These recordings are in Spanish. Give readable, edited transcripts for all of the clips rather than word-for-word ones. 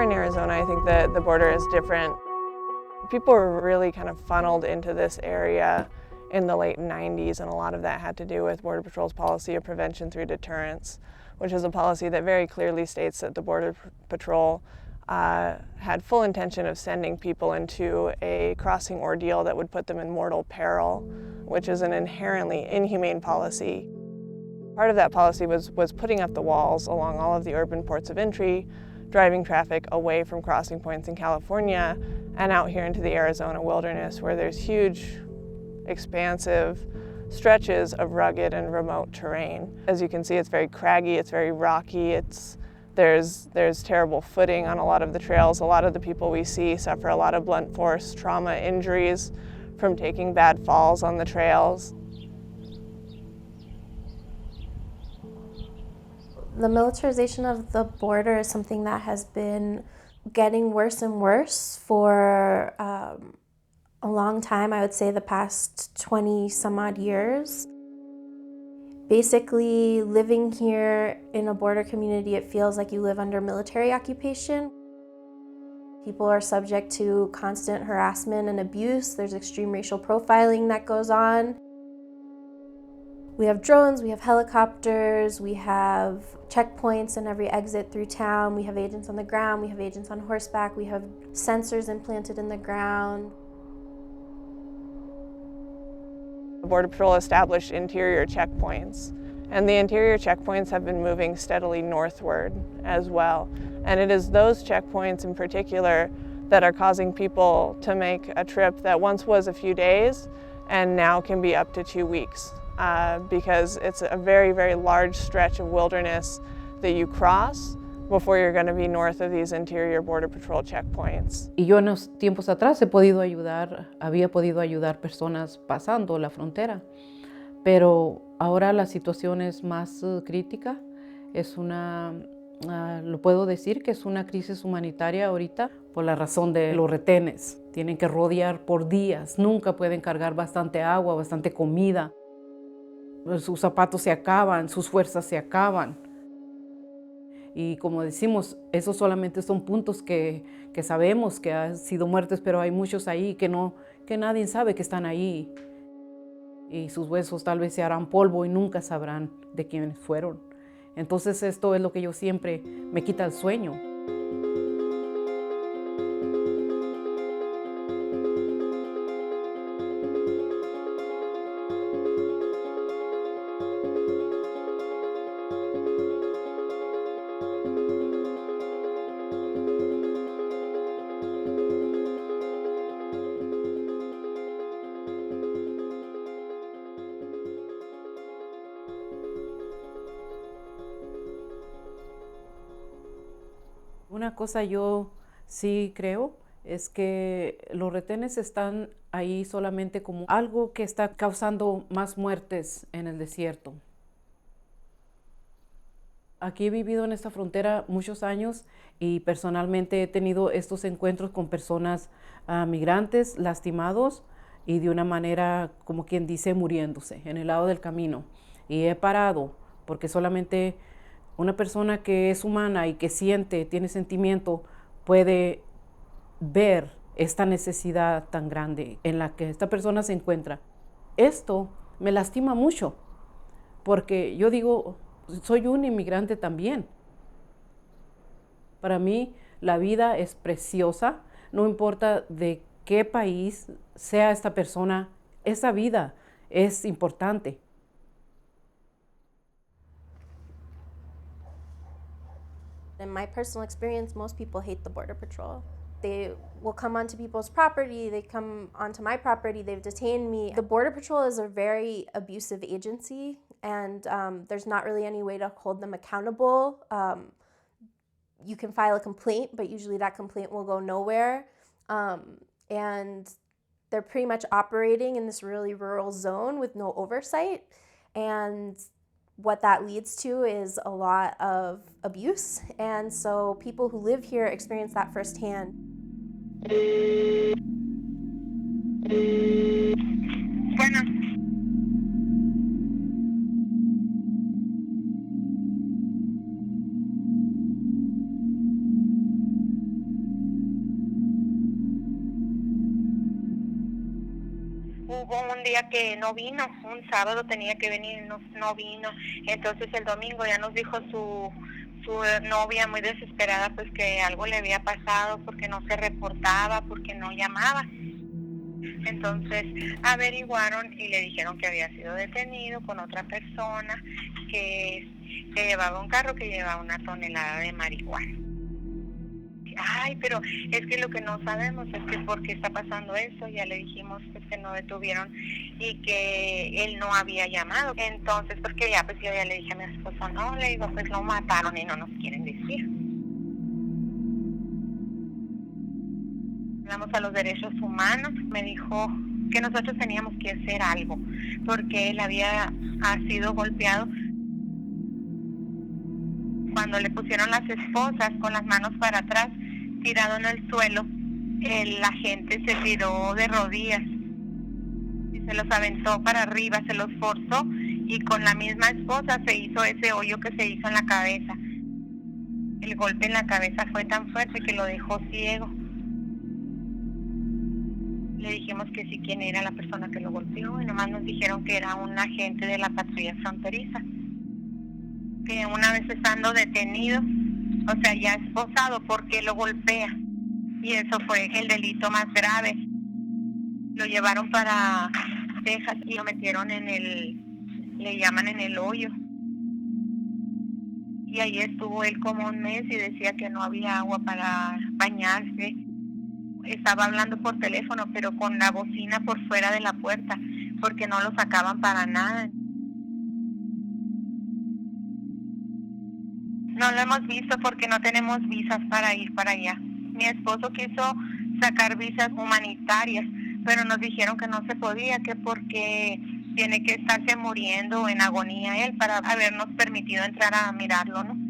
in Arizona, I think that the border is different. People were really kind of funneled into this area in the late 90s, and a lot of that had to do with Border Patrol's policy of prevention through deterrence, which is a policy that very clearly states that the Border Patrol had full intention of sending people into a crossing ordeal that would put them in mortal peril, which is an inherently inhumane policy. Part of that policy was putting up the walls along all of the urban ports of entry, driving traffic away from crossing points in California and out here into the Arizona wilderness, where there's huge, expansive stretches of rugged and remote terrain. As you can see, it's very craggy, it's very rocky, there's terrible footing on a lot of the trails. A lot of the people we see suffer a lot of blunt force trauma injuries from taking bad falls on the trails. The militarization of the border is something that has been getting worse and worse for a long time. I would say the past 20 some odd years. Basically, living here in a border community, it feels like you live under military occupation. People are subject to constant harassment and abuse. There's extreme racial profiling that goes on. We have drones, we have helicopters, we have checkpoints in every exit through town, we have agents on the ground, we have agents on horseback, we have sensors implanted in the ground. The Border Patrol established interior checkpoints, and the interior checkpoints have been moving steadily northward as well. And it is those checkpoints in particular that are causing people to make a trip that once was a few days and now can be up to 2 weeks. Because it's a very, very large stretch of wilderness that you cross before you're going to be north of these interior Border Patrol checkpoints. Y yo en los tiempos atrás había podido ayudar personas pasando la frontera, pero ahora la situación es más crítica. Lo puedo decir que es una crisis humanitaria ahorita por la razón de los retenes. Tienen que rodear por días, nunca pueden cargar bastante agua, bastante comida. Sus zapatos se acaban, sus fuerzas se acaban. Y como decimos, esos solamente son puntos que sabemos que han sido muertes, pero hay muchos ahí que nadie sabe que están ahí. Y sus huesos tal vez se harán polvo y nunca sabrán de quiénes fueron. Entonces esto es lo que yo siempre me quita el sueño. Una cosa yo sí creo es que los retenes están ahí solamente como algo que está causando más muertes en el desierto. Aquí he vivido en esta frontera muchos años y personalmente he tenido estos encuentros con personas migrantes lastimados y de una manera, como quien dice, muriéndose en el lado del camino. Y he parado porque solamente una persona que es humana y que siente, tiene sentimiento, puede ver esta necesidad tan grande en la que esta persona se encuentra. Esto me lastima mucho, porque yo digo, soy un inmigrante también. Para mí, la vida es preciosa, no importa de qué país sea esta persona, esa vida es importante. In my personal experience, most people hate the Border Patrol. They will come onto people's property, they come onto my property, they've detained me. The Border Patrol is a very abusive agency, and there's not really any way to hold them accountable. You can file a complaint, but usually that complaint will go nowhere. And they're pretty much operating in this really rural zone with no oversight. And what that leads to is a lot of abuse, and so people who live here experience that firsthand. Bueno. Hubo un día que no vino, un sábado tenía que venir y no vino. Entonces el domingo ya nos dijo su novia muy desesperada pues que algo le había pasado porque no se reportaba, porque no llamaba. Entonces averiguaron y le dijeron que había sido detenido con otra persona que llevaba un carro que llevaba 1 tonelada de marihuana. Ay, pero es que lo que no sabemos es que por qué está pasando eso. Ya le dijimos pues, que no detuvieron y que él no había llamado. Entonces, porque ya pues yo ya le dije a mi esposo, no, le digo, pues lo mataron y no nos quieren decir. Hablamos a los derechos humanos, me dijo que nosotros teníamos que hacer algo, porque él ha sido golpeado. Cuando le pusieron las esposas con las manos para atrás, tirado en el suelo, el agente se tiró de rodillas y se los aventó para arriba, se los forzó y con la misma esposa se hizo ese hoyo que se hizo en la cabeza. El golpe en la cabeza fue tan fuerte que lo dejó ciego. Le dijimos que sí, quién era la persona que lo golpeó y nomás nos dijeron que era un agente de la patrulla fronteriza. Que una vez estando detenido, o sea, ya esposado, ¿por qué lo golpea? Y eso fue el delito más grave. Lo llevaron para Texas y lo metieron le llaman en el hoyo. Y ahí estuvo él como 1 mes y decía que no había agua para bañarse. Estaba hablando por teléfono, pero con la bocina por fuera de la puerta, porque no lo sacaban para nada. No lo hemos visto porque no tenemos visas para ir para allá. Mi esposo quiso sacar visas humanitarias, pero nos dijeron que no se podía, que porque tiene que estarse muriendo en agonía él para habernos permitido entrar a mirarlo, ¿no?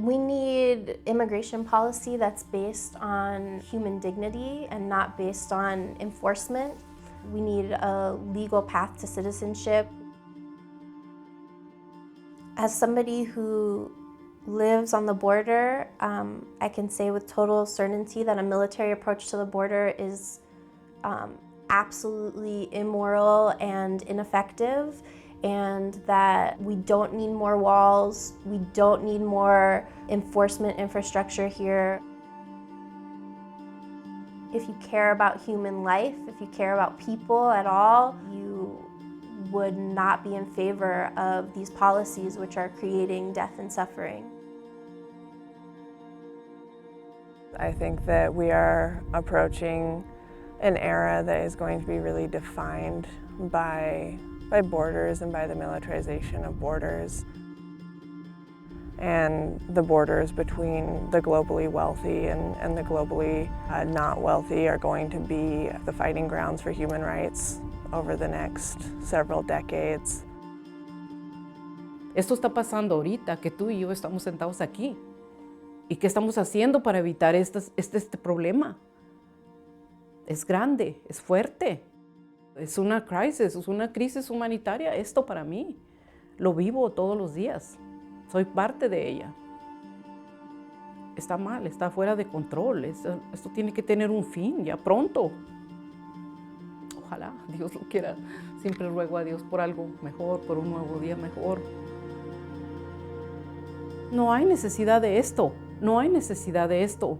We need immigration policy that's based on human dignity and not based on enforcement. We need a legal path to citizenship. As somebody who lives on the border, I can say with total certainty that a military approach to the border is absolutely immoral and ineffective, and that we don't need more walls, we don't need more enforcement infrastructure here. If you care about human life, if you care about people at all, you would not be in favor of these policies which are creating death and suffering. I think that we are approaching an era that is going to be really defined by borders and by the militarization of borders. And the borders between the globally wealthy and the globally not wealthy are going to be the fighting grounds for human rights over the next several decades. Esto está pasando ahorita, que tú y yo estamos sentados aquí. ¿Y qué estamos haciendo para evitar este problema? Es grande, es fuerte. Es una crisis humanitaria, esto para mí. Lo vivo todos los días. Soy parte de ella. Está mal, está fuera de control. Esto tiene que tener un fin ya pronto. Ojalá Dios lo quiera. Siempre ruego a Dios por algo mejor, por un nuevo día mejor. No hay necesidad de esto. No hay necesidad de esto.